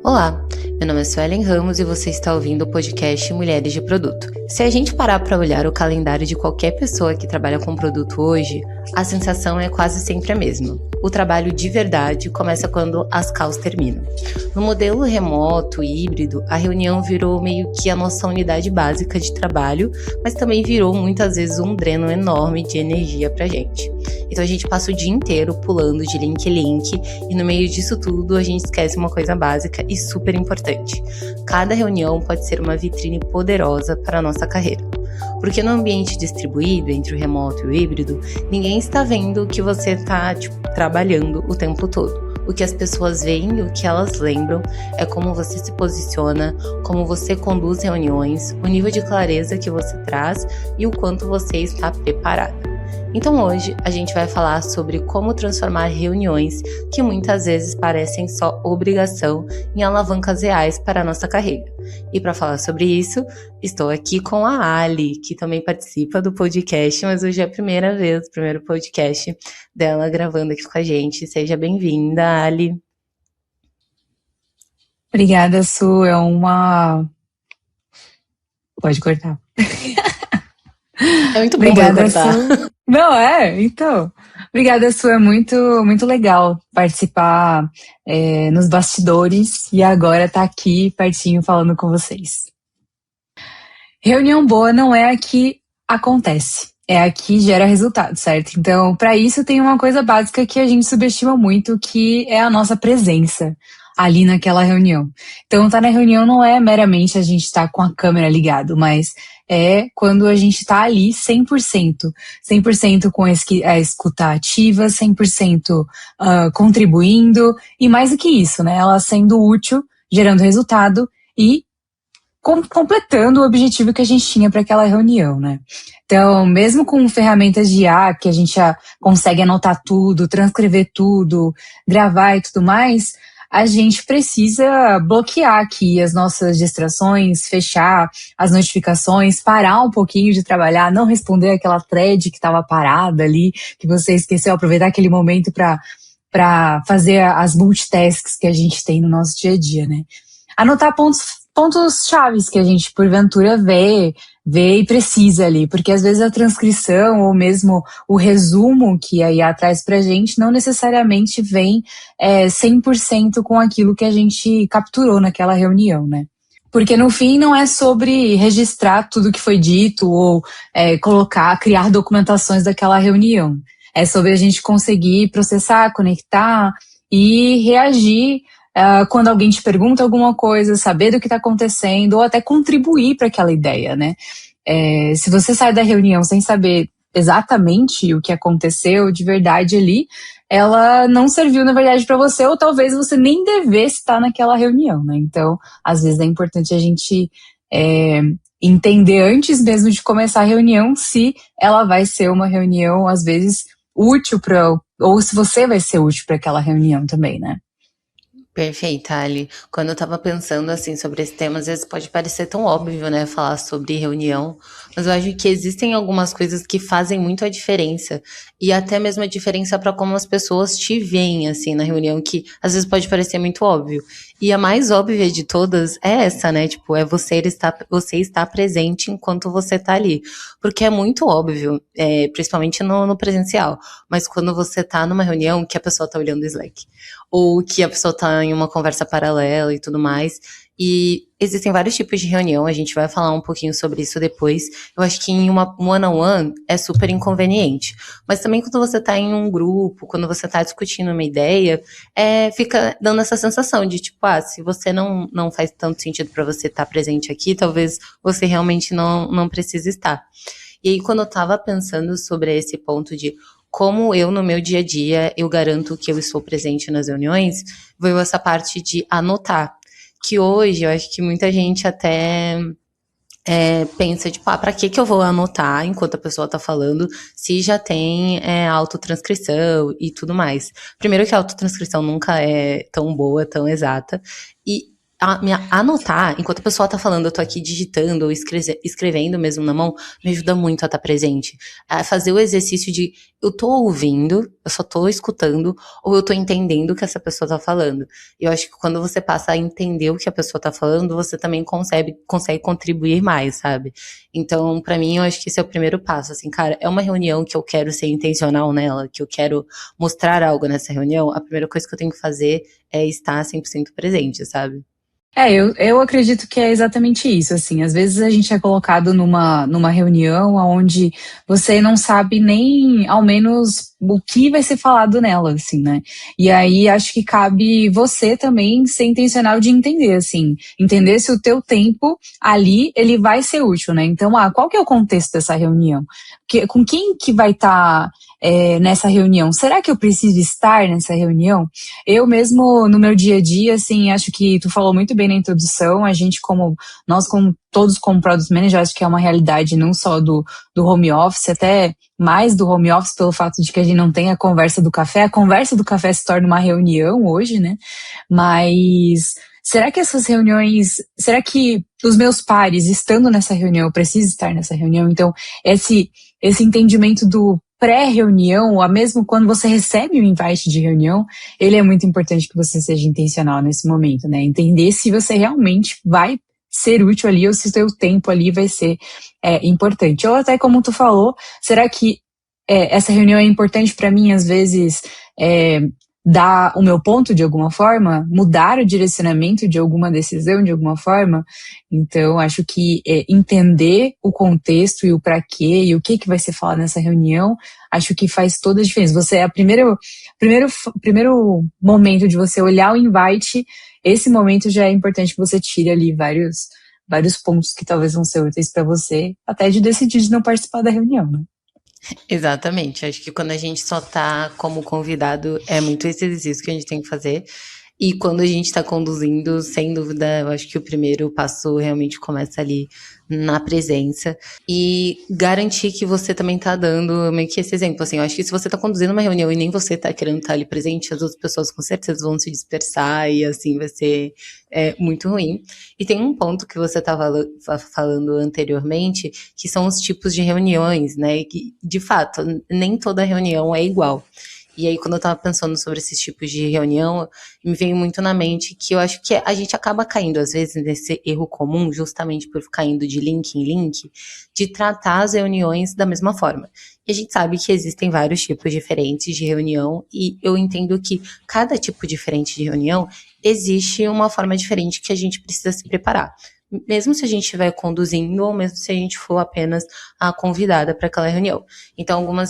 Olá, meu nome é Suelen Ramos e você está ouvindo o podcast Mulheres de Produto. Se a gente parar para olhar o calendário de qualquer pessoa que trabalha com produto hoje, a sensação é quase sempre a mesma. O trabalho de verdade começa quando as calls terminam. No modelo remoto e híbrido, a reunião virou meio que a nossa unidade básica de trabalho, mas também virou muitas vezes um dreno enorme de energia pra gente. Então a gente passa o dia inteiro pulando de link em link e no meio disso tudo a gente esquece uma coisa básica e super importante. Cada reunião pode ser uma vitrine poderosa para a nossa carreira. Porque no ambiente distribuído entre o remoto e o híbrido, ninguém está vendo que você está trabalhando o tempo todo. O que as pessoas veem e o que elas lembram é como você se posiciona, como você conduz reuniões, o nível de clareza que você traz e o quanto você está preparada. Então hoje a gente vai falar sobre como transformar reuniões que muitas vezes parecem só obrigação em alavancas reais para a nossa carreira. E para falar sobre isso, estou aqui com a Ali, que também participa do podcast, mas hoje é a primeira vez, o primeiro podcast dela gravando aqui com a gente. Seja bem-vinda, Ali. Obrigada, Su. Pode cortar. É muito bom Obrigada, cortar. Su. Não, então. Obrigada, Su. É muito, muito legal participar nos bastidores e agora tá aqui pertinho falando com vocês. Reunião boa não é a que acontece, é a que gera resultado, certo? Então, para isso tem uma coisa básica que a gente subestima muito, que é a nossa presença ali naquela reunião. Então, estar na reunião não é meramente a gente estar com a câmera ligada, mas é quando a gente está ali 100%. 100% com a escuta ativa, 100% contribuindo, e mais do que isso, né? Ela sendo útil, gerando resultado e completando o objetivo que a gente tinha para aquela reunião, né? Então, mesmo com ferramentas de IA, que a gente já consegue anotar tudo, transcrever tudo, gravar e tudo mais, a gente precisa bloquear aqui as nossas distrações, fechar as notificações, parar um pouquinho de trabalhar, não responder aquela thread que estava parada ali, que você esqueceu, aproveitar aquele momento para fazer as multitasks que a gente tem no nosso dia a dia, né? Anotar pontos chaves que a gente, porventura, vê e precisa ali, porque às vezes a transcrição ou mesmo o resumo que a IA traz pra gente não necessariamente vem 100% com aquilo que a gente capturou naquela reunião, né? Porque no fim não é sobre registrar tudo que foi dito ou criar documentações daquela reunião. É sobre a gente conseguir processar, conectar e reagir quando alguém te pergunta alguma coisa, saber do que está acontecendo ou até contribuir para aquela ideia, né? Se você sai da reunião sem saber exatamente o que aconteceu de verdade ali, ela não serviu, na verdade, para você, ou talvez você nem devesse estar naquela reunião, né? Então, às vezes é importante a gente entender antes mesmo de começar a reunião se ela vai ser uma reunião, às vezes, útil ou se você vai ser útil para aquela reunião também, né? Perfeito, Ali. Quando eu tava pensando assim sobre esse tema, às vezes pode parecer tão óbvio, né, falar sobre reunião, mas eu acho que existem algumas coisas que fazem muito a diferença e até mesmo a diferença para como as pessoas te veem assim na reunião, que às vezes pode parecer muito óbvio. E a mais óbvia de todas é essa, né? Tipo, é você estar presente enquanto você tá ali. Porque é muito óbvio, principalmente no presencial, mas quando você tá numa reunião que a pessoa tá olhando o Slack ou que a pessoa tá em uma conversa paralela e tudo mais. E existem vários tipos de reunião, a gente vai falar um pouquinho sobre isso depois. Eu acho que em uma one-on-one é super inconveniente. Mas também quando você tá em um grupo, quando você tá discutindo uma ideia, fica dando essa sensação de tipo, se você não faz tanto sentido para você estar presente aqui, talvez você realmente não precise estar. E aí, quando eu tava pensando sobre esse ponto de como eu, no meu dia a dia, eu garanto que eu estou presente nas reuniões, veio essa parte de anotar. Que hoje, eu acho que muita gente até pensa, tipo, pra que eu vou anotar enquanto a pessoa tá falando, se já tem autotranscrição e tudo mais. Primeiro que a autotranscrição nunca é tão boa, tão exata, e Anotar, enquanto a pessoa tá falando, eu tô aqui digitando ou escrevendo mesmo na mão, me ajuda muito a estar presente. A fazer o exercício de eu tô ouvindo, eu só tô escutando, ou eu tô entendendo o que essa pessoa tá falando. E eu acho que quando você passa a entender o que a pessoa tá falando, você também consegue contribuir mais, sabe? Então, pra mim, eu acho que esse é o primeiro passo, assim, cara, é uma reunião que eu quero ser intencional nela, que eu quero mostrar algo nessa reunião, a primeira coisa que eu tenho que fazer é estar 100% presente, sabe? Eu acredito que é exatamente isso, assim, às vezes a gente é colocado numa reunião onde você não sabe nem, ao menos, o que vai ser falado nela, assim, né? E aí acho que cabe você também ser intencional de entender, assim, entender se o teu tempo ali, ele vai ser útil, né? Então, qual que é o contexto dessa reunião? Com quem que vai estar nessa reunião? Será que eu preciso estar nessa reunião? Eu mesmo, no meu dia a dia, assim, acho que tu falou muito bem na introdução, nós como todos como Product Manager, acho que é uma realidade não só do home office, até mais do home office pelo fato de que a gente não tem a conversa do café. A conversa do café se torna uma reunião hoje, né? Mas será que essas reuniões, será que os meus pares, estando nessa reunião, eu preciso estar nessa reunião? Então, esse entendimento do pré-reunião, ou mesmo quando você recebe o invite de reunião, ele é muito importante que você seja intencional nesse momento, né? Entender se você realmente vai ser útil ali ou se o seu tempo ali vai ser importante. Ou até como tu falou, será que essa reunião é importante para mim, às vezes, dar o meu ponto de alguma forma, mudar o direcionamento de alguma decisão de alguma forma? Então, acho que entender o contexto e o para quê e o que vai ser falado nessa reunião, acho que faz toda a diferença. Você é primeiro momento de você olhar o invite, esse momento já é importante que você tire ali vários pontos que talvez vão ser úteis para você, até de decidir de não participar da reunião, né? Exatamente. Acho que quando a gente só tá como convidado, é muito esse exercício que a gente tem que fazer. E quando a gente está conduzindo, sem dúvida, eu acho que o primeiro passo realmente começa ali na presença e garantir que você também tá dando meio que esse exemplo, assim, eu acho que se você tá conduzindo uma reunião e nem você tá querendo estar ali presente, as outras pessoas com certeza vão se dispersar e assim vai ser muito ruim. E tem um ponto que você estava falando anteriormente, que são os tipos de reuniões, né, e que, de fato, nem toda reunião é igual. E aí, quando eu tava pensando sobre esses tipos de reunião, me veio muito na mente que eu acho que a gente acaba caindo, às vezes, nesse erro comum, justamente por ficar indo de link em link, de tratar as reuniões da mesma forma. E a gente sabe que existem vários tipos diferentes de reunião, e eu entendo que cada tipo diferente de reunião existe uma forma diferente que a gente precisa se preparar. Mesmo se a gente estiver conduzindo ou mesmo se a gente for apenas a convidada para aquela reunião. Então, algumas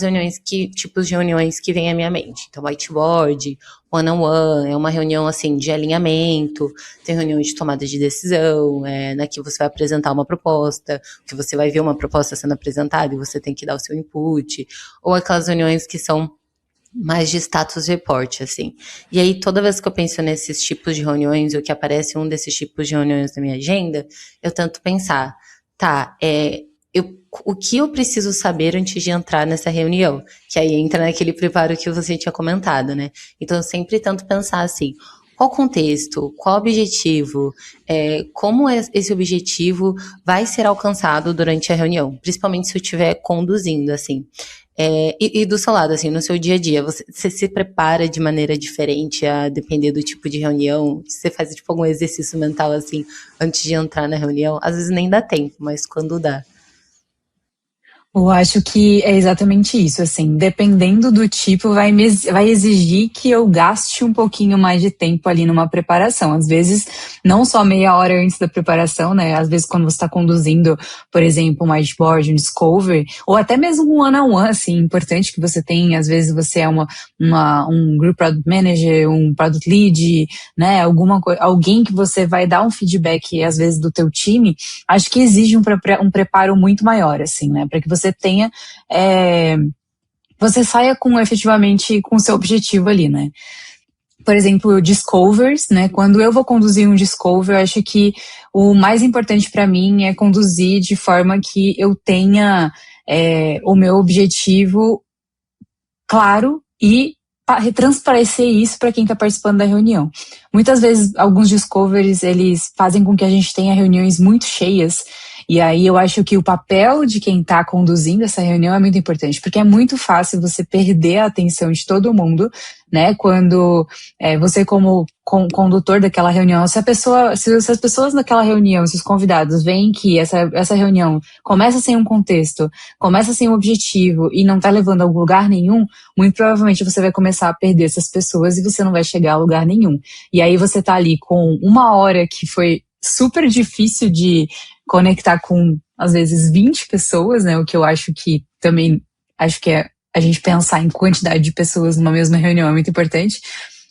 tipos de reuniões que vêm à minha mente. Então, whiteboard, one-on-one, é uma reunião, assim, de alinhamento, tem reunião de tomada de decisão, na que você vai apresentar uma proposta, que você vai ver uma proposta sendo apresentada e você tem que dar o seu input, ou aquelas reuniões que são mais de status report, assim. E aí, toda vez que eu penso nesses tipos de reuniões, ou que aparece um desses tipos de reuniões na minha agenda, eu tento pensar, tá, o que eu preciso saber antes de entrar nessa reunião? Que aí entra naquele preparo que você tinha comentado, né? Então, eu sempre tento pensar assim, qual contexto, qual objetivo, como esse objetivo vai ser alcançado durante a reunião, principalmente se eu estiver conduzindo, assim. E do seu lado, assim, no seu dia a dia, você se prepara de maneira diferente a depender do tipo de reunião? Você faz, tipo, algum exercício mental, assim, antes de entrar na reunião? Às vezes nem dá tempo, mas quando dá. Eu acho que é exatamente isso, assim, dependendo do tipo, vai exigir que eu gaste um pouquinho mais de tempo ali numa preparação. Às vezes, não só meia hora antes da preparação, né? Às vezes, quando você está conduzindo, por exemplo, um whiteboard, um discovery, ou até mesmo um one-on-one, assim, importante que você tem. Às vezes, você é um Group Product Manager, um Product Lead, né? Alguém que você vai dar um feedback, às vezes, do teu time. Acho que exige um preparo muito maior, assim, né? Para que você tenha, você saia efetivamente com o seu objetivo ali, né? Por exemplo, discovers, né? Quando eu vou conduzir um discover, eu acho que o mais importante para mim é conduzir de forma que eu tenha o meu objetivo claro e transparecer isso para quem está participando da reunião. Muitas vezes, alguns discoveries, eles fazem com que a gente tenha reuniões muito cheias, e aí eu acho que o papel de quem está conduzindo essa reunião é muito importante, porque é muito fácil você perder a atenção de todo mundo, né? Quando você como condutor daquela reunião, se as pessoas daquela reunião, se os convidados veem que essa reunião começa sem um contexto, começa sem um objetivo e não está levando a lugar nenhum, muito provavelmente você vai começar a perder essas pessoas e você não vai chegar a lugar nenhum. E aí você tá ali com uma hora que foi super difícil de conectar com, às vezes, 20 pessoas, né? O que eu acho que também, acho que a gente pensar em quantidade de pessoas numa mesma reunião é muito importante.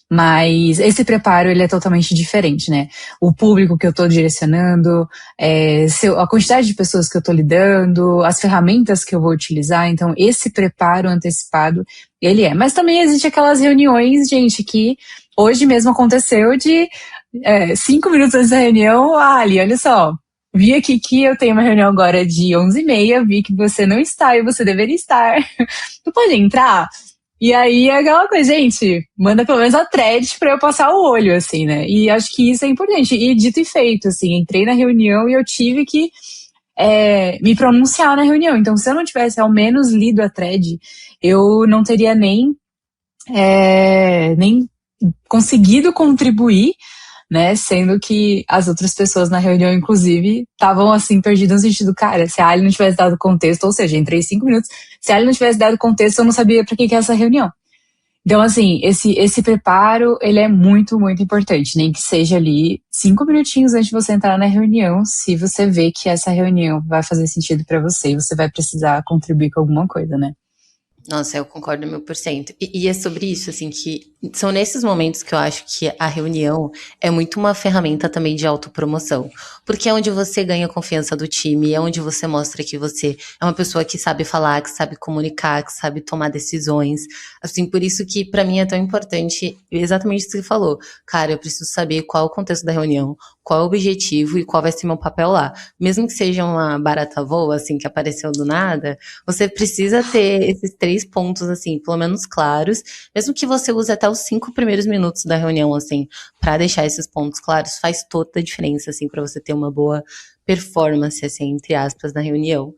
Mas esse preparo, ele é totalmente diferente, né? O público que eu tô direcionando, a quantidade de pessoas que eu tô lidando, as ferramentas que eu vou utilizar. Então, esse preparo antecipado, ele é. Mas também existe aquelas reuniões, gente, que hoje mesmo aconteceu de 5 minutos antes da reunião, Ali, olha só, vi aqui que eu tenho uma reunião agora de 11h30, vi que você não está e você deveria estar. Tu pode entrar? E aí é aquela coisa, gente, manda pelo menos a thread pra eu passar o olho, assim, né? E acho que isso é importante. E dito e feito, assim, entrei na reunião e eu tive que me pronunciar na reunião. Então, se eu não tivesse ao menos lido a thread, eu não teria nem conseguido contribuir, né? Sendo que as outras pessoas na reunião, inclusive, estavam assim, perdidas no sentido, cara, se a Ali não tivesse dado contexto, ou seja, entrei 5 minutos, se a Ali não tivesse dado contexto, eu não sabia pra que é essa reunião. Então, assim, esse preparo, ele é muito, muito importante, nem que seja ali 5 minutinhos antes de você entrar na reunião, se você vê que essa reunião vai fazer sentido pra você e você vai precisar contribuir com alguma coisa, né? Nossa, eu concordo 1000%. E é sobre isso, assim, que são nesses momentos que eu acho que a reunião é muito uma ferramenta também de autopromoção. Porque é onde você ganha a confiança do time, é onde você mostra que você é uma pessoa que sabe falar, que sabe comunicar, que sabe tomar decisões. Assim, por isso que pra mim é tão importante exatamente isso que você falou. Cara, eu preciso saber qual é o contexto da reunião, qual é o objetivo e qual vai ser meu papel lá. Mesmo que seja uma barata voa, assim, que apareceu do nada, você precisa ter esses 3 pontos, assim, pelo menos claros, mesmo que você use até os 5 primeiros minutos da reunião, assim, pra deixar esses pontos claros, faz toda a diferença, assim, pra você ter uma boa performance, assim, entre aspas, na reunião.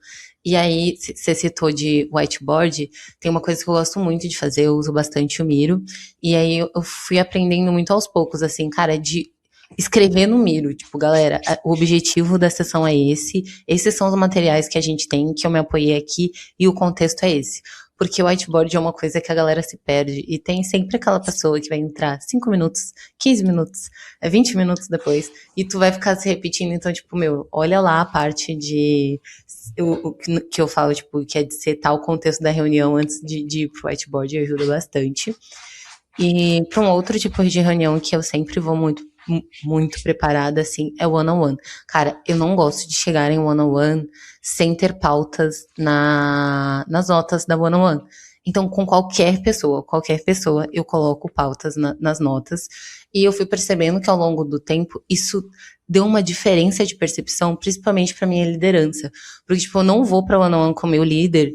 E aí, você citou de whiteboard, tem uma coisa que eu gosto muito de fazer, eu uso bastante o Miro, e aí eu fui aprendendo muito aos poucos, assim, cara, de escrever no Miro, tipo, galera, o objetivo da sessão é esses são os materiais que a gente tem, que eu me apoiei aqui, e o contexto é esse. Porque o whiteboard é uma coisa que a galera se perde, e tem sempre aquela pessoa que vai entrar 5 minutos, 15 minutos, 20 minutos depois, e tu vai ficar se repetindo, então, tipo, olha lá a parte de, o que eu falo, tipo, que é de setar o contexto da reunião antes de ir pro whiteboard, ajuda bastante. E para um outro tipo de reunião que eu sempre vou muito preparada, assim, é o one-on-one. Cara, eu não gosto de chegar em one-on-one sem ter pautas nas notas da one-on-one. Então, com qualquer pessoa, eu coloco pautas nas notas. E eu fui percebendo que ao longo do tempo, isso deu uma diferença de percepção, principalmente para minha liderança. Porque, tipo, eu não vou para one-on-one com o meu líder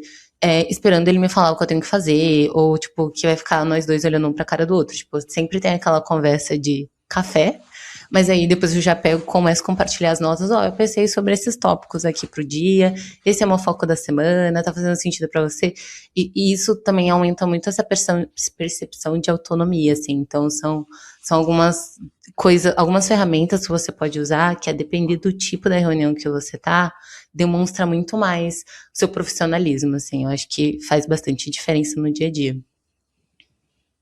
esperando ele me falar o que eu tenho que fazer, ou, tipo, que vai ficar nós dois olhando um pra cara do outro. Tipo, sempre tem aquela conversa de café, mas aí depois eu já pego, começo a compartilhar as notas. Eu pensei sobre esses tópicos aqui pro dia, esse é o meu foco da semana, tá fazendo sentido pra você? E isso também aumenta muito essa percepção de autonomia, assim. Então, são algumas coisas, algumas ferramentas que você pode usar, que a depender do tipo da reunião que você tá, demonstra muito mais o seu profissionalismo, assim. Eu acho que faz bastante diferença no dia a dia.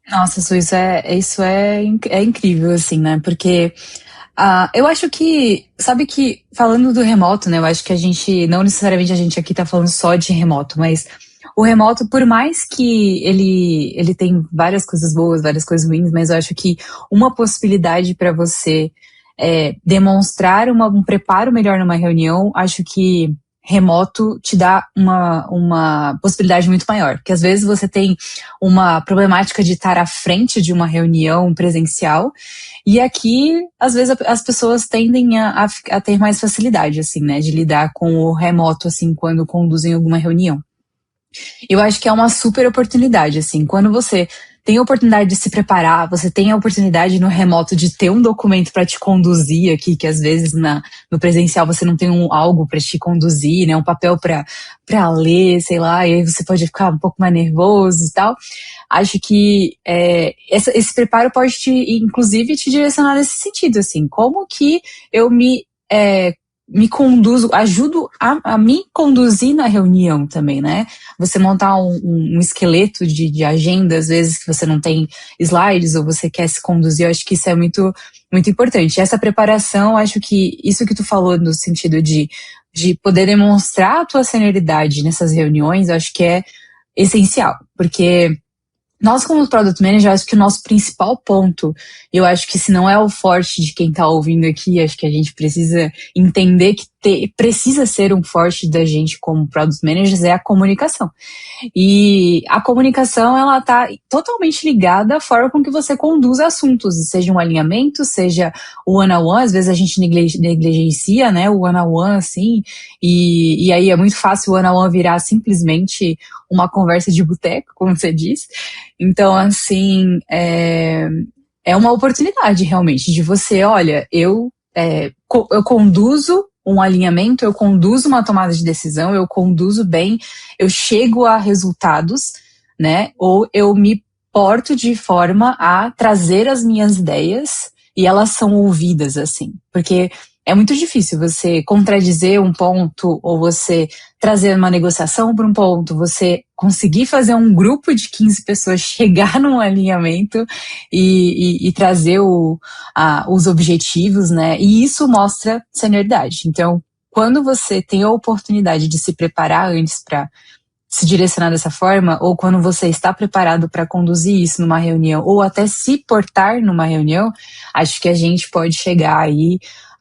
Nossa, isso é incrível, assim, né? Porque eu acho que, sabe que, falando do remoto, né? Eu acho que não necessariamente a gente aqui tá falando só de remoto, mas o remoto, por mais que ele tem várias coisas boas, várias coisas ruins, mas eu acho que uma possibilidade para você demonstrar um preparo melhor numa reunião, acho que remoto te dá uma possibilidade muito maior. Porque às vezes você tem uma problemática de estar à frente de uma reunião presencial, e aqui, às vezes, as pessoas tendem a ter mais facilidade, assim, né, de lidar com o remoto, assim, quando conduzem alguma reunião. Eu acho que é uma super oportunidade, assim, quando você tem a oportunidade de se preparar, você tem a oportunidade no remoto de ter um documento para te conduzir aqui, que às vezes no presencial você não tem algo para te conduzir, né? Um papel para ler, sei lá, e aí você pode ficar um pouco mais nervoso e tal. Acho que esse preparo pode inclusive te direcionar nesse sentido, assim, como que eu me conduzo, ajudo a me conduzir na reunião também, né? Você montar um esqueleto de agenda, às vezes que você não tem slides ou você quer se conduzir, eu acho que isso é muito, muito importante. Essa preparação, acho que isso que tu falou no sentido de poder demonstrar a tua senioridade nessas reuniões, eu acho que é essencial, porque nós, como Product Manager, acho que o nosso principal ponto, eu acho que se não é o forte de quem está ouvindo aqui, acho que a gente precisa entender que precisa ser um forte da gente como Product Managers, é a comunicação. E a comunicação, ela tá totalmente ligada à forma com que você conduz assuntos, seja um alinhamento, seja o one-on-one, às vezes a gente negligencia, né, o one-on-one, assim, e aí é muito fácil o one-on-one virar simplesmente uma conversa de boteco, como você disse. Então, assim, é uma oportunidade, realmente, de você, olha, eu conduzo um alinhamento, eu conduzo uma tomada de decisão, eu conduzo bem, eu chego a resultados, né? Ou eu me porto de forma a trazer as minhas ideias e elas são ouvidas, assim. Porque é muito difícil você contradizer um ponto ou você trazer uma negociação para um ponto, você conseguir fazer um grupo de 15 pessoas chegar num alinhamento e trazer os objetivos, né? E isso mostra senioridade. Então, quando você tem a oportunidade de se preparar antes para se direcionar dessa forma, ou quando você está preparado para conduzir isso numa reunião, ou até se portar numa reunião, acho que a gente pode chegar aí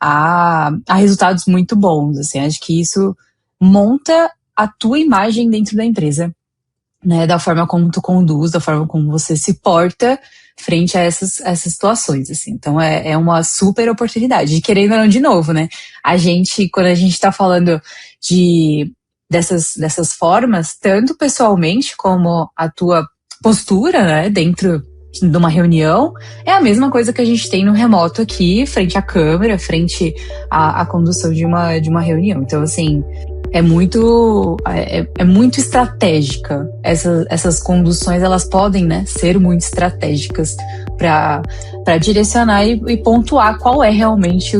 a resultados muito bons, assim, acho que isso monta a tua imagem dentro da empresa, né, da forma como tu conduz, da forma como você se porta frente a essas situações, assim. Então é uma super oportunidade, e querendo ou não, de novo, né, quando a gente tá falando dessas formas, tanto pessoalmente como a tua postura, né, dentro de uma reunião, é a mesma coisa que a gente tem no remoto aqui, frente à câmera, frente à condução de uma reunião. Então, assim, é muito estratégica. Essas conduções, elas podem, né, ser muito estratégicas para direcionar e pontuar qual é realmente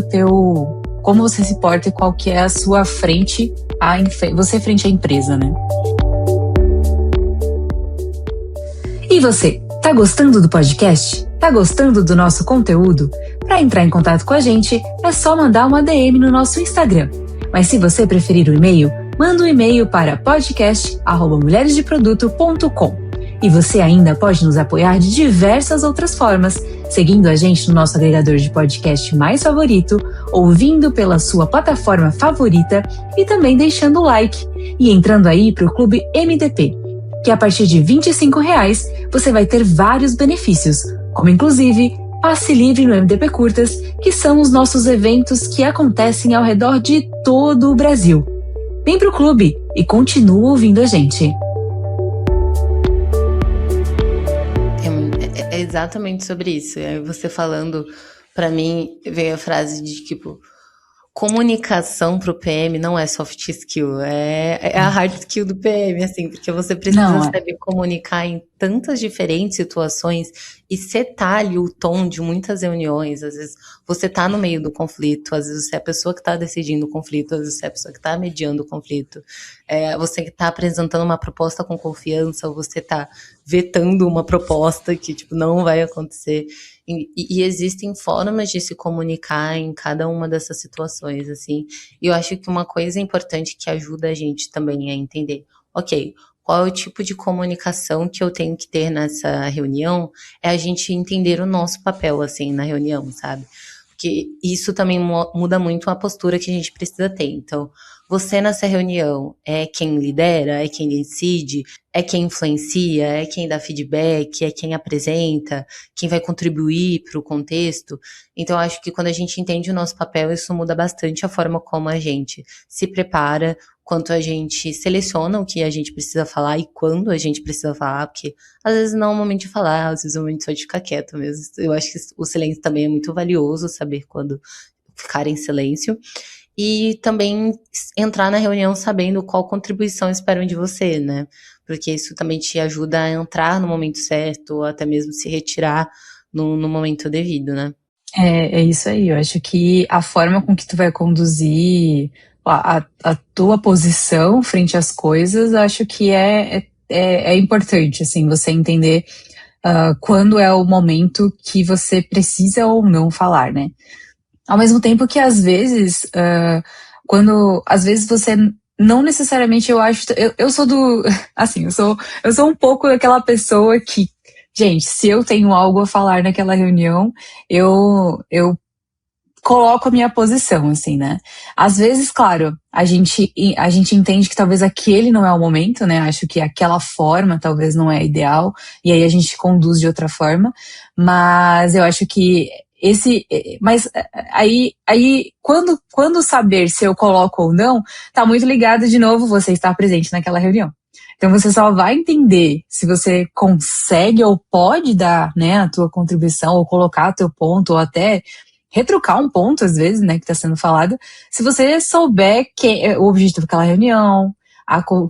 como você se porta e qual que é a sua você frente à empresa, né? E você, tá gostando do podcast? Tá gostando do nosso conteúdo? Para entrar em contato com a gente, é só mandar uma DM no nosso Instagram. Mas se você preferir o e-mail, manda um e-mail para podcast@mulheresdeproduto.com. E você ainda pode nos apoiar de diversas outras formas, seguindo a gente no nosso agregador de podcast mais favorito, ouvindo pela sua plataforma favorita e também deixando o like e entrando aí para o Clube MDP, que a partir de R$25 você vai ter vários benefícios, como inclusive passe livre no MDP Curtas, que são os nossos eventos que acontecem ao redor de todo o Brasil. Vem pro clube e continua ouvindo a gente. É exatamente sobre isso. E aí você falando, pra mim, veio a frase de tipo, comunicação pro PM não é soft skill, é a hard skill do PM, assim, porque você precisa saber comunicar em tantas diferentes situações e setar ali o tom de muitas reuniões. Às vezes você tá no meio do conflito, às vezes você é a pessoa que tá decidindo o conflito, às vezes você é a pessoa que tá mediando o conflito, você que tá apresentando uma proposta com confiança, ou você tá vetando uma proposta que, tipo, não vai acontecer. E existem formas de se comunicar em cada uma dessas situações, assim. E eu acho que uma coisa importante que ajuda a gente também a entender, ok, qual é o tipo de comunicação que eu tenho que ter nessa reunião, é a gente entender o nosso papel, assim, na reunião, sabe? Porque isso também muda muito a postura que a gente precisa ter. Então, você nessa reunião é quem lidera, é quem decide, é quem influencia, é quem dá feedback, é quem apresenta, quem vai contribuir para o contexto. Então, acho que quando a gente entende o nosso papel, isso muda bastante a forma como a gente se prepara, quanto a gente seleciona o que a gente precisa falar e quando a gente precisa falar, porque às vezes não é o momento de falar, às vezes é o momento só de ficar quieto mesmo. Eu acho que o silêncio também é muito valioso, saber quando ficar em silêncio. E também entrar na reunião sabendo qual contribuição esperam de você, né? Porque isso também te ajuda a entrar no momento certo, ou até mesmo se retirar no momento devido, né? É isso aí. Eu acho que a forma com que tu vai conduzir a tua posição frente às coisas, acho que é importante, assim, você entender quando é o momento que você precisa ou não falar, né? Ao mesmo tempo que às vezes, às vezes você não necessariamente, eu sou do, assim, eu sou um pouco daquela pessoa que, gente, se eu tenho algo a falar naquela reunião, eu coloco a minha posição, assim, né? Às vezes, claro, a gente entende que talvez aquele não é o momento, né? Acho que aquela forma talvez não é ideal, e aí a gente conduz de outra forma, mas eu acho que mas aí quando saber se eu coloco ou não, tá muito ligado de novo você estar presente naquela reunião. Então você só vai entender se você consegue ou pode dar, né, a tua contribuição ou colocar teu ponto ou até retrucar um ponto, às vezes, né, que está sendo falado, se você souber o objetivo daquela reunião,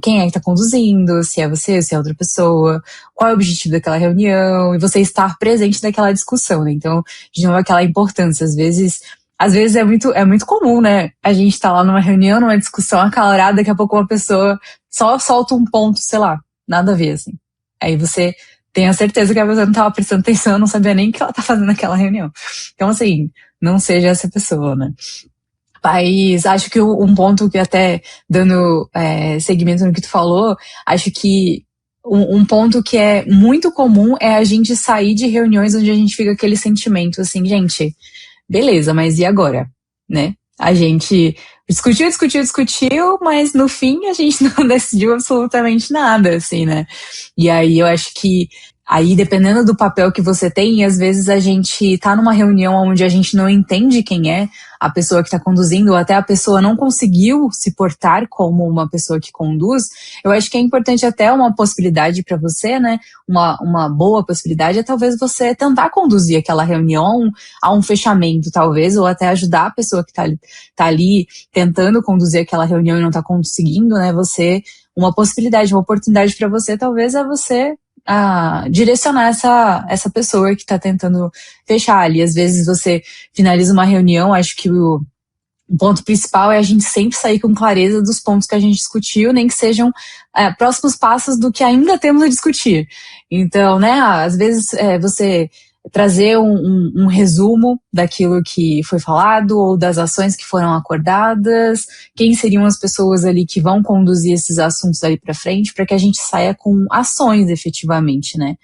quem é que está conduzindo, se é você, se é outra pessoa, qual é o objetivo daquela reunião, e você estar presente naquela discussão, né? Então, de novo, aquela importância. Às vezes é muito comum, né? A gente tá lá numa reunião, numa discussão acalorada, daqui a pouco uma pessoa só solta um ponto, sei lá, nada a ver, assim. Aí você tem a certeza que a pessoa não estava prestando atenção, não sabia nem o que ela tá fazendo naquela reunião. Então, assim, não seja essa pessoa, né? Mas acho que um ponto que até dando segmento no que tu falou, acho que um ponto que é muito comum é a gente sair de reuniões onde a gente fica aquele sentimento assim, gente, beleza, mas e agora? Né? A gente discutiu, mas no fim a gente não decidiu absolutamente nada, assim, né? E aí eu acho que aí, dependendo do papel que você tem, às vezes a gente tá numa reunião onde a gente não entende quem é a pessoa que está conduzindo, ou até a pessoa não conseguiu se portar como uma pessoa que conduz. Eu acho que é importante até uma possibilidade para você, né? Uma boa possibilidade é talvez você tentar conduzir aquela reunião a um fechamento, talvez, ou até ajudar a pessoa que tá ali tentando conduzir aquela reunião e não tá conseguindo, né? Uma possibilidade, uma oportunidade para você, talvez, é você direcionar essa pessoa que está tentando fechar ali. Às vezes você finaliza uma reunião, acho que o ponto principal é a gente sempre sair com clareza dos pontos que a gente discutiu, nem que sejam próximos passos do que ainda temos a discutir. Então, né, às vezes você trazer um resumo daquilo que foi falado ou das ações que foram acordadas, quem seriam as pessoas ali que vão conduzir esses assuntos ali para frente, para que a gente saia com ações efetivamente, né,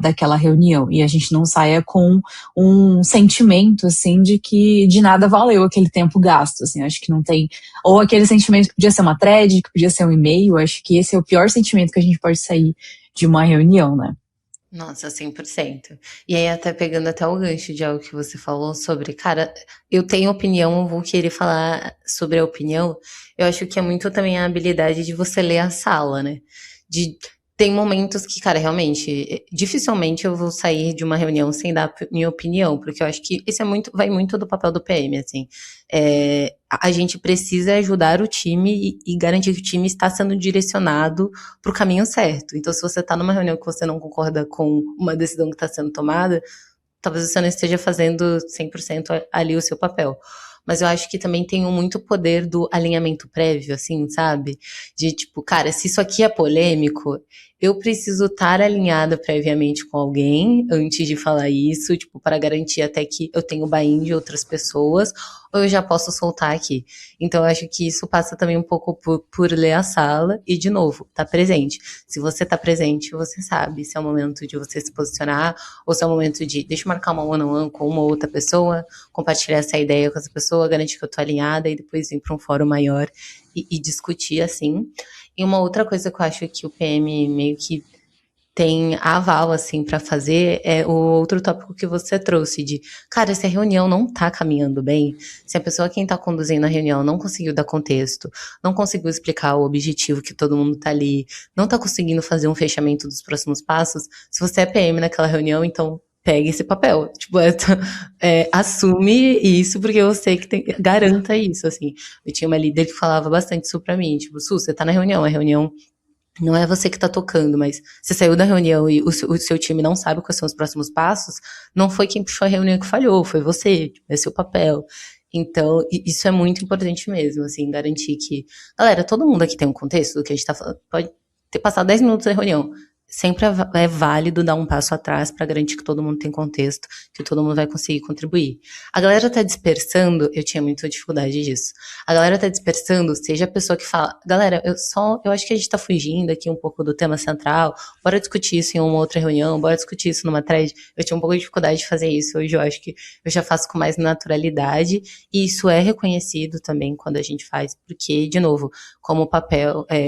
daquela reunião, e a gente não saia com um sentimento, assim, de que de nada valeu aquele tempo gasto, assim, acho que não tem, ou aquele sentimento que podia ser uma thread, que podia ser um e-mail, acho que esse é o pior sentimento que a gente pode sair de uma reunião, né. Nossa, 100%. E aí, até pegando até o gancho de algo que você falou sobre, cara, eu tenho opinião, eu vou querer falar sobre a opinião. Eu acho que é muito também a habilidade de você ler a sala, né? Tem momentos que, cara, realmente, dificilmente eu vou sair de uma reunião sem dar minha opinião, porque eu acho que isso vai muito do papel do PM, assim. A gente precisa ajudar o time e garantir que o time está sendo direcionado para o caminho certo. Então, se você está numa reunião que você não concorda com uma decisão que está sendo tomada, talvez você não esteja fazendo 100% ali o seu papel. Mas eu acho que também tem muito poder do alinhamento prévio, assim, sabe? De tipo, cara, se isso aqui é polêmico, eu preciso estar alinhada previamente com alguém antes de falar isso, tipo, para garantir até que eu tenho buy-in de outras pessoas, ou eu já posso soltar aqui. Então, eu acho que isso passa também um pouco por ler a sala e, de novo, tá presente. Se você tá presente, você sabe se é o momento de você se posicionar ou se é o momento de, deixa eu marcar uma one-on-one com uma outra pessoa, compartilhar essa ideia com essa pessoa, garantir que eu tô alinhada e depois ir para um fórum maior e discutir assim. E uma outra coisa que eu acho que o PM meio que tem aval, assim, para fazer é o outro tópico que você trouxe de, cara, se a reunião não tá caminhando bem, se a pessoa quem tá conduzindo a reunião não conseguiu dar contexto, não conseguiu explicar o objetivo que todo mundo tá ali, não tá conseguindo fazer um fechamento dos próximos passos, se você é PM naquela reunião, então pegue esse papel, tipo, assume isso, porque eu sei que garanta isso, assim. Eu tinha uma líder que falava bastante isso pra mim, tipo, Su, você tá na reunião, a reunião não é você que tá tocando, mas você saiu da reunião e o seu time não sabe quais são os próximos passos, não foi quem puxou a reunião que falhou, foi você, é seu papel. Então, isso é muito importante mesmo, assim, garantir que, galera, todo mundo aqui tem um contexto do que a gente tá falando, pode ter passado 10 minutos da reunião, sempre é válido dar um passo atrás para garantir que todo mundo tem contexto, que todo mundo vai conseguir contribuir. A galera tá dispersando, eu tinha muita dificuldade disso. A galera tá dispersando, seja a pessoa que fala, galera, eu acho que a gente tá fugindo aqui um pouco do tema central, bora discutir isso em uma outra reunião, bora discutir isso numa thread. Eu tinha um pouco de dificuldade de fazer isso, hoje eu acho que eu já faço com mais naturalidade, e isso é reconhecido também quando a gente faz, porque, de novo, como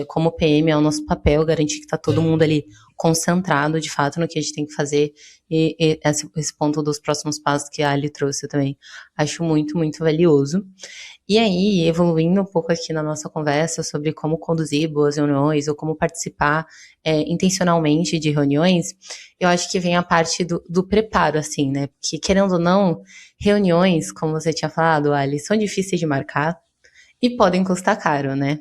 como PM é o nosso papel, garantir que tá todo mundo ali concentrado, de fato, no que a gente tem que fazer, e esse ponto dos próximos passos que a Ali trouxe também, acho muito, muito valioso. E aí, evoluindo um pouco aqui na nossa conversa sobre como conduzir boas reuniões, ou como participar intencionalmente de reuniões, eu acho que vem a parte do preparo, assim, né, porque, querendo ou não, reuniões, como você tinha falado, Ali, são difíceis de marcar, e podem custar caro, né?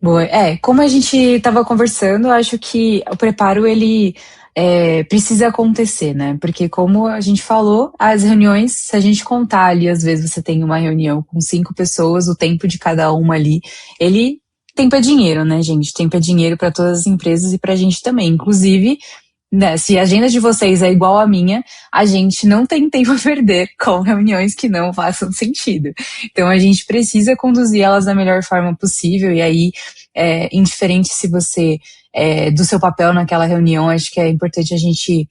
Boa. Como a gente estava conversando, eu acho que o preparo ele precisa acontecer, né? Porque como a gente falou, as reuniões, se a gente contar ali, às vezes você tem uma reunião com 5 pessoas, o tempo de cada uma ali, tempo é dinheiro, né, gente? Tempo é dinheiro para todas as empresas e para a gente também. Inclusive, né, se a agenda de vocês é igual à minha, a gente não tem tempo a perder com reuniões que não façam sentido. Então a gente precisa conduzir elas da melhor forma possível, e aí, indiferente se você do seu papel naquela reunião, acho que é importante a gente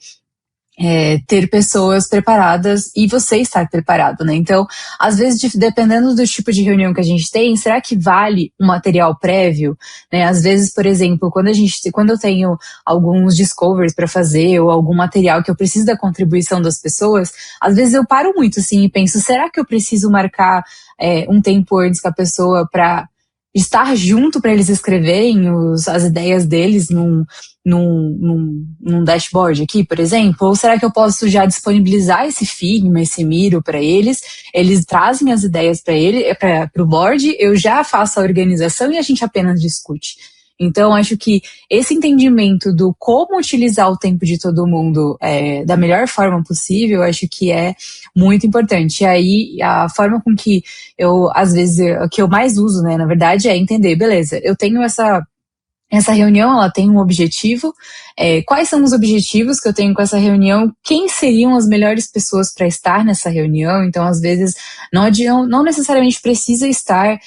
ter pessoas preparadas e você estar preparado, né? Então, às vezes, dependendo do tipo de reunião que a gente tem, será que vale um material prévio, né? Às vezes, por exemplo, quando eu tenho alguns discovers para fazer ou algum material que eu preciso da contribuição das pessoas, às vezes eu paro muito assim e penso, será que eu preciso marcar um tempo antes com a pessoa para estar junto para eles escreverem as ideias deles num dashboard aqui, por exemplo? Ou será que eu posso já disponibilizar esse Figma, esse Miro para eles? Eles trazem as ideias para o board, eu já faço a organização e a gente apenas discute. Então, acho que esse entendimento do como utilizar o tempo de todo mundo da melhor forma possível, acho que é muito importante. E aí, a forma com que às vezes, o que eu mais uso, né, na verdade, é entender, beleza, eu tenho essa reunião, ela tem um objetivo. Quais são os objetivos que eu tenho com essa reunião? Quem seriam as melhores pessoas para estar nessa reunião? Então, às vezes, não necessariamente precisa estar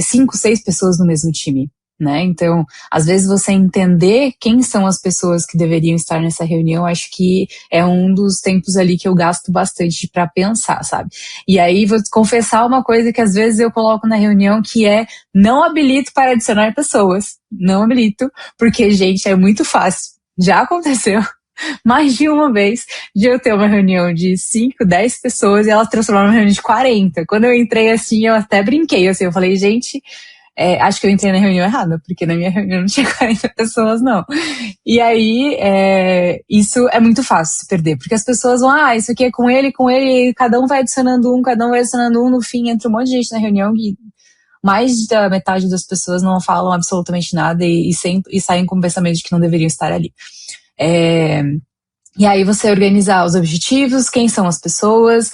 5, 6 pessoas no mesmo time, né? Então, às vezes você entender quem são as pessoas que deveriam estar nessa reunião, acho que é um dos tempos ali que eu gasto bastante para pensar, sabe? E aí, vou confessar uma coisa que às vezes eu coloco na reunião, que é: não habilito para adicionar pessoas. Não habilito, porque, gente, é muito fácil. Já aconteceu mais de uma vez de eu ter uma reunião de 5, 10 pessoas e elas transformaram uma reunião de 40. Quando eu entrei assim, eu até brinquei, assim, eu falei, gente, acho que eu entrei na reunião errada, porque na minha reunião não tinha 40 pessoas, não. E aí, isso é muito fácil se perder, porque as pessoas vão, isso aqui é com ele, e cada um vai adicionando um, no fim entra um monte de gente na reunião e mais da metade das pessoas não falam absolutamente nada e saem com o pensamento de que não deveriam estar ali. E aí você organizar os objetivos, quem são as pessoas,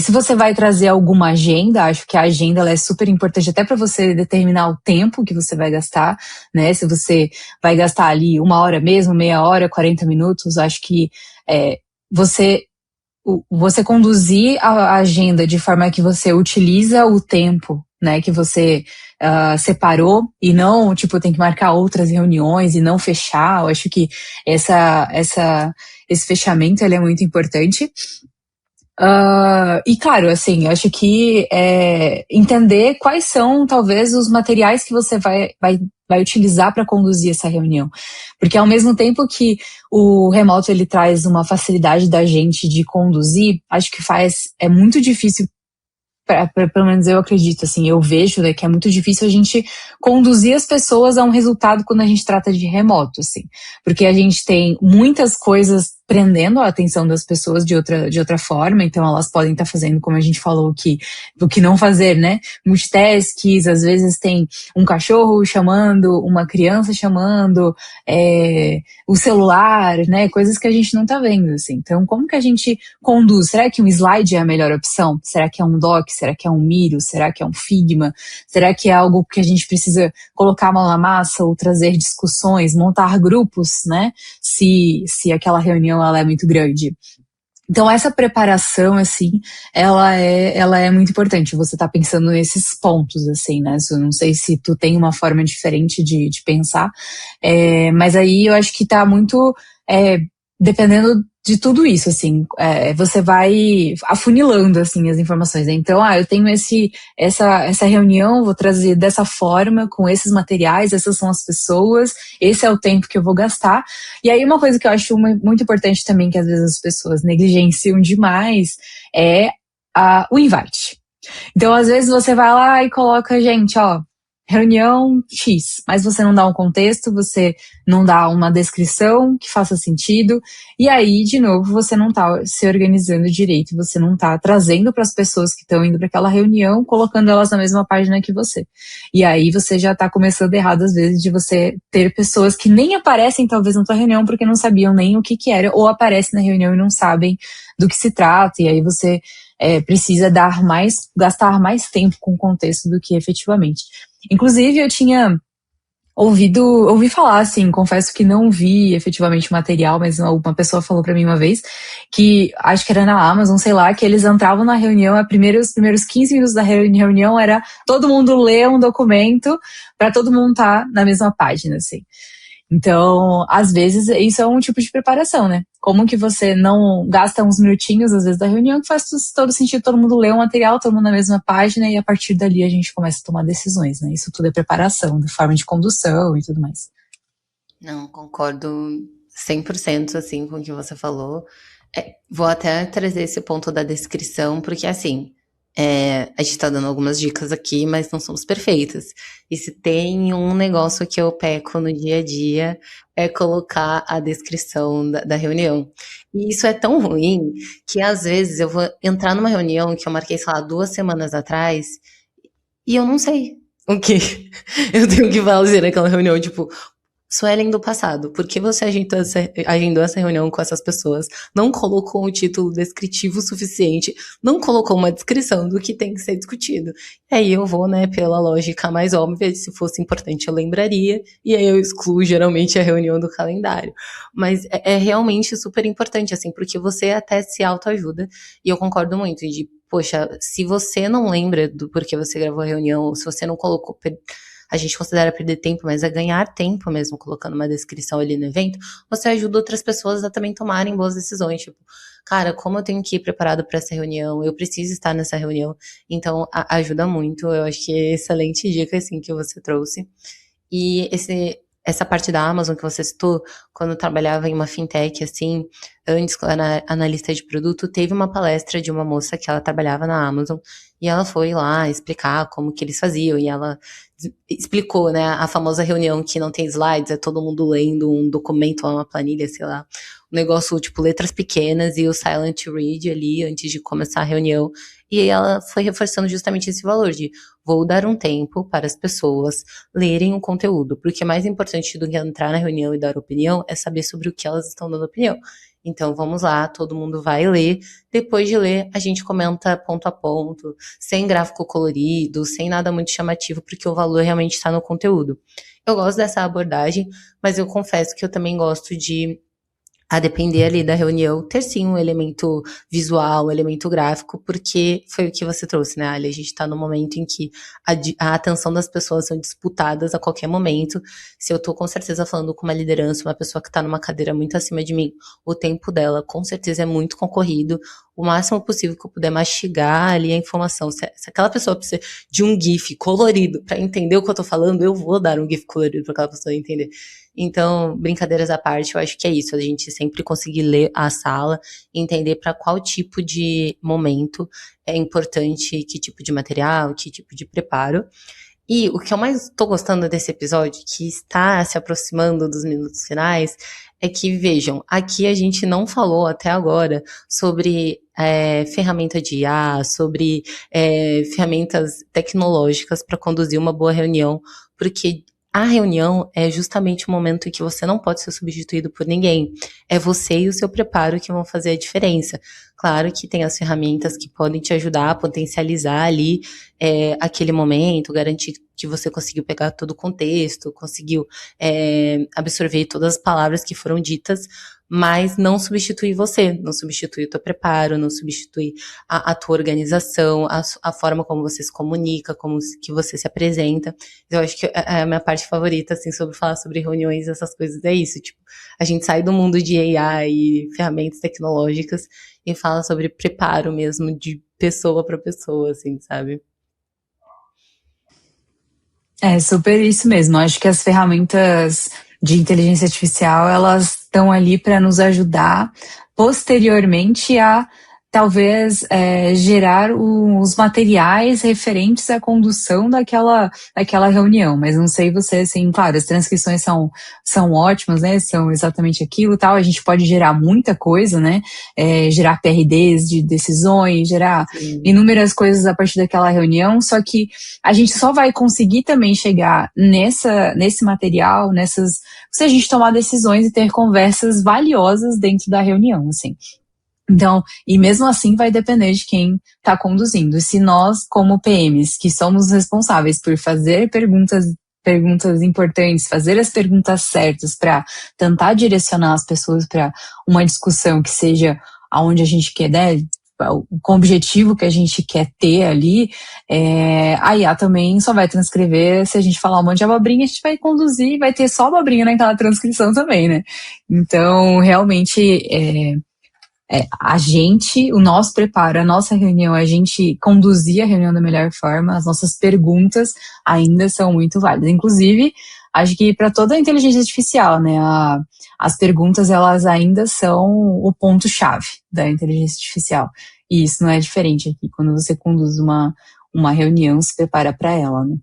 se você vai trazer alguma agenda, acho que a agenda ela é super importante até para você determinar o tempo que você vai gastar, né? Se você vai gastar ali 1 hora mesmo, meia hora, 40 minutos, acho que você você conduzir a agenda de forma que você utiliza o tempo, né, que você separou e não, tipo, tem que marcar outras reuniões e não fechar. Eu acho que esse fechamento ele é muito importante. E claro, assim, eu acho que entender quais são, talvez, os materiais que você vai utilizar para conduzir essa reunião. Porque ao mesmo tempo que o remoto ele traz uma facilidade da gente de conduzir, acho que é muito difícil, pelo menos eu acredito, assim, eu vejo, né, que é muito difícil a gente conduzir as pessoas a um resultado quando a gente trata de remoto, assim. Porque a gente tem muitas coisas prendendo a atenção das pessoas de outra forma, então elas podem estar fazendo, como a gente falou, o que não fazer, né? Multitasks, às vezes tem um cachorro chamando, uma criança chamando, o celular, né? Coisas que a gente não tá vendo, assim. Então, como que a gente conduz? Será que um slide é a melhor opção? Será que é um doc? Será que é um Miro? Será que é um Figma? Será que é algo que a gente precisa colocar a mão na massa ou trazer discussões, montar grupos, né? Se aquela reunião ela é muito grande. Então, essa preparação, assim, ela é muito importante. Você tá pensando nesses pontos, assim, né? Eu não sei se tu tem uma forma diferente de pensar, mas aí eu acho que tá muito dependendo de tudo isso, assim, você vai afunilando, assim, as informações, né? Então, eu tenho essa reunião, vou trazer dessa forma, com esses materiais, essas são as pessoas, esse é o tempo que eu vou gastar. E aí, uma coisa que eu acho muito importante também, que às vezes as pessoas negligenciam demais, é o invite. Então, às vezes, você vai lá e coloca, gente, ó, reunião X, mas você não dá um contexto, você não dá uma descrição que faça sentido, e aí, de novo, você não está se organizando direito, você não está trazendo para as pessoas que estão indo para aquela reunião, colocando elas na mesma página que você. E aí você já está começando errado, às vezes, de você ter pessoas que nem aparecem, talvez, na tua reunião, porque não sabiam nem o que era, ou aparecem na reunião e não sabem do que se trata, e aí você precisa gastar mais tempo com o contexto do que efetivamente. Inclusive, eu tinha ouvi falar, assim, confesso que não vi efetivamente o material, mas uma pessoa falou pra mim uma vez que, acho que era na Amazon, sei lá, que eles entravam na reunião, os primeiros 15 minutos da reunião era todo mundo ler um documento pra todo mundo estar na mesma página, assim. Então, às vezes, isso é um tipo de preparação, né? Como que você não gasta uns minutinhos, às vezes, da reunião, que faz todo sentido todo mundo ler o material, todo mundo na mesma página, e a partir dali a gente começa a tomar decisões, né? Isso tudo é preparação, de forma de condução e tudo mais. Não, concordo 100% assim com o que você falou. Vou até trazer esse ponto da descrição, porque assim, a gente tá dando algumas dicas aqui, mas não somos perfeitas. E se tem um negócio que eu peco no dia a dia, é colocar a descrição da reunião. E isso é tão ruim que às vezes eu vou entrar numa reunião que eu marquei, sei lá, 2 semanas atrás, e eu não sei o que eu tenho que fazer naquela reunião, tipo, Suelen do passado, por que você agendou essa reunião com essas pessoas? Não colocou um título descritivo suficiente, não colocou uma descrição do que tem que ser discutido. E aí eu vou, né, pela lógica mais óbvia, se fosse importante eu lembraria, e aí eu excluo geralmente a reunião do calendário. Mas é realmente super importante, assim, porque você até se autoajuda, e eu concordo muito de, poxa, se você não lembra do porquê você gravou a reunião, ou se você não colocou, a gente considera perder tempo, mas é ganhar tempo mesmo, colocando uma descrição ali no evento, você ajuda outras pessoas a também tomarem boas decisões, tipo, cara, como eu tenho que ir preparado para essa reunião, eu preciso estar nessa reunião, então ajuda muito, eu acho que é excelente dica, assim, que você trouxe. E essa parte da Amazon que você citou, quando eu trabalhava em uma fintech, assim, antes, quando eu era analista de produto, teve uma palestra de uma moça que ela trabalhava na Amazon, e ela foi lá explicar como que eles faziam, e ela explicou, né, a famosa reunião que não tem slides, é todo mundo lendo um documento, uma planilha, sei lá, um negócio tipo letras pequenas e o silent read ali antes de começar a reunião. E ela foi reforçando justamente esse valor de vou dar um tempo para as pessoas lerem o conteúdo, porque mais importante do que entrar na reunião e dar opinião é saber sobre o que elas estão dando opinião. Então vamos lá, todo mundo vai ler. Depois de ler, a gente comenta ponto a ponto, sem gráfico colorido, sem nada muito chamativo, porque o valor realmente está no conteúdo. Eu gosto dessa abordagem, mas eu confesso que eu também gosto de, a depender ali da reunião, ter sim um elemento visual, um elemento gráfico, porque foi o que você trouxe, né, Ali? A gente tá no momento em que a atenção das pessoas são disputadas a qualquer momento. Se eu tô com certeza falando com uma liderança, uma pessoa que tá numa cadeira muito acima de mim, o tempo dela com certeza é muito concorrido. O máximo possível que eu puder mastigar ali a informação. Se aquela pessoa precisa de um GIF colorido para entender o que eu tô falando, eu vou dar um GIF colorido para aquela pessoa entender. Então, brincadeiras à parte, eu acho que é isso, a gente sempre conseguir ler a sala, entender para qual tipo de momento é importante, que tipo de material, que tipo de preparo. E o que eu mais estou gostando desse episódio, que está se aproximando dos minutos finais, é que, vejam, aqui a gente não falou até agora sobre ferramenta de IA, sobre ferramentas tecnológicas para conduzir uma boa reunião, porque a reunião é justamente o momento em que você não pode ser substituído por ninguém. É você e o seu preparo que vão fazer a diferença. Claro que tem as ferramentas que podem te ajudar a potencializar ali aquele momento, garantir que você conseguiu pegar todo o contexto, conseguiu absorver todas as palavras que foram ditas, mas não substitui você, não substitui o teu preparo, não substitui a tua organização, a forma como você se comunica, como que você se apresenta. Eu acho que a minha parte favorita, assim, sobre falar sobre reuniões, essas coisas, é isso, tipo, a gente sai do mundo de AI e ferramentas tecnológicas e fala sobre preparo mesmo, de pessoa para pessoa, assim, sabe? É super isso mesmo. Acho que as ferramentas de inteligência artificial, elas estão ali para nos ajudar posteriormente a talvez gerar os materiais referentes à condução daquela reunião. Mas não sei você, assim, claro, as transcrições são ótimas, né? São exatamente aquilo, tal. A gente pode gerar muita coisa, né? Gerar PRDs de decisões, gerar inúmeras coisas a partir daquela reunião. Só que a gente só vai conseguir também chegar nesse material, se a gente tomar decisões e ter conversas valiosas dentro da reunião, assim. Então, e mesmo assim vai depender de quem está conduzindo. E se nós, como PMs, que somos responsáveis por fazer perguntas importantes, fazer as perguntas certas para tentar direcionar as pessoas para uma discussão que seja aonde a gente quer, né, com o objetivo que a gente quer ter ali, a IA também só vai transcrever. Se a gente falar um monte de abobrinha, a gente vai conduzir, vai ter só abobrinha naquela transcrição também, né? Então, realmente, o nosso preparo, a nossa reunião, a gente conduzir a reunião da melhor forma, as nossas perguntas ainda são muito válidas. Inclusive, acho que para toda a inteligência artificial, né, as perguntas, elas ainda são o ponto-chave da inteligência artificial. E isso não é diferente aqui, quando você conduz uma reunião, se prepara para ela, né?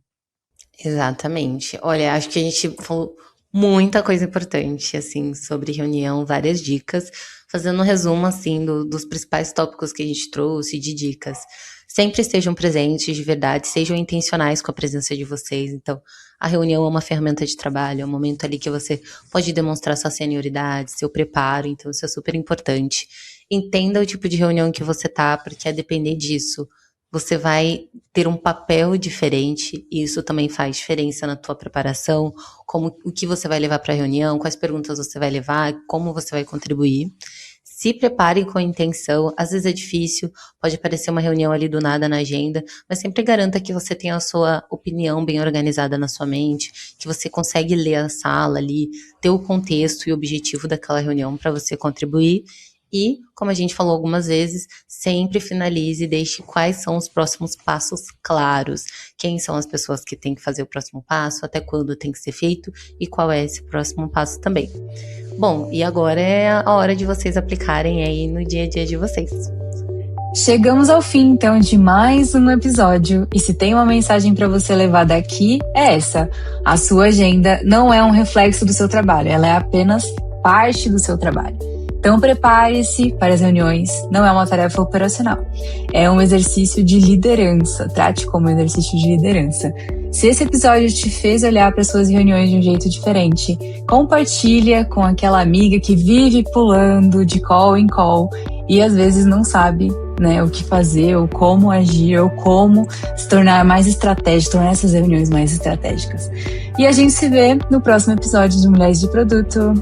Exatamente. Olha, acho que a gente falou muita coisa importante, assim, sobre reunião, várias dicas, fazendo um resumo, assim, dos principais tópicos que a gente trouxe, de dicas. Sempre estejam presentes de verdade, sejam intencionais com a presença de vocês. Então, a reunião é uma ferramenta de trabalho, é um momento ali que você pode demonstrar sua senioridade, seu preparo, então isso é super importante. Entenda o tipo de reunião que você tá, porque a depender disso, você vai ter um papel diferente, e isso também faz diferença na tua preparação, o que você vai levar para a reunião, quais perguntas você vai levar, como você vai contribuir. Se prepare com a intenção, às vezes é difícil, pode aparecer uma reunião ali do nada na agenda, mas sempre garanta que você tenha a sua opinião bem organizada na sua mente, que você consegue ler a sala ali, ter o contexto e o objetivo daquela reunião para você contribuir. E, como a gente falou algumas vezes, sempre finalize e deixe quais são os próximos passos claros. Quem são as pessoas que têm que fazer o próximo passo, até quando tem que ser feito e qual é esse próximo passo também. Bom, e agora é a hora de vocês aplicarem aí no dia a dia de vocês. Chegamos ao fim, então, de mais um episódio. E se tem uma mensagem para você levar daqui, é essa. A sua agenda não é um reflexo do seu trabalho, ela é apenas parte do seu trabalho. Então prepare-se para as reuniões, não é uma tarefa operacional, é um exercício de liderança, trate como um exercício de liderança. Se esse episódio te fez olhar para suas reuniões de um jeito diferente, compartilha com aquela amiga que vive pulando de call em call e às vezes não sabe, né, o que fazer, ou como agir, ou como se tornar mais estratégico, tornar essas reuniões mais estratégicas. E a gente se vê no próximo episódio de Mulheres de Produto.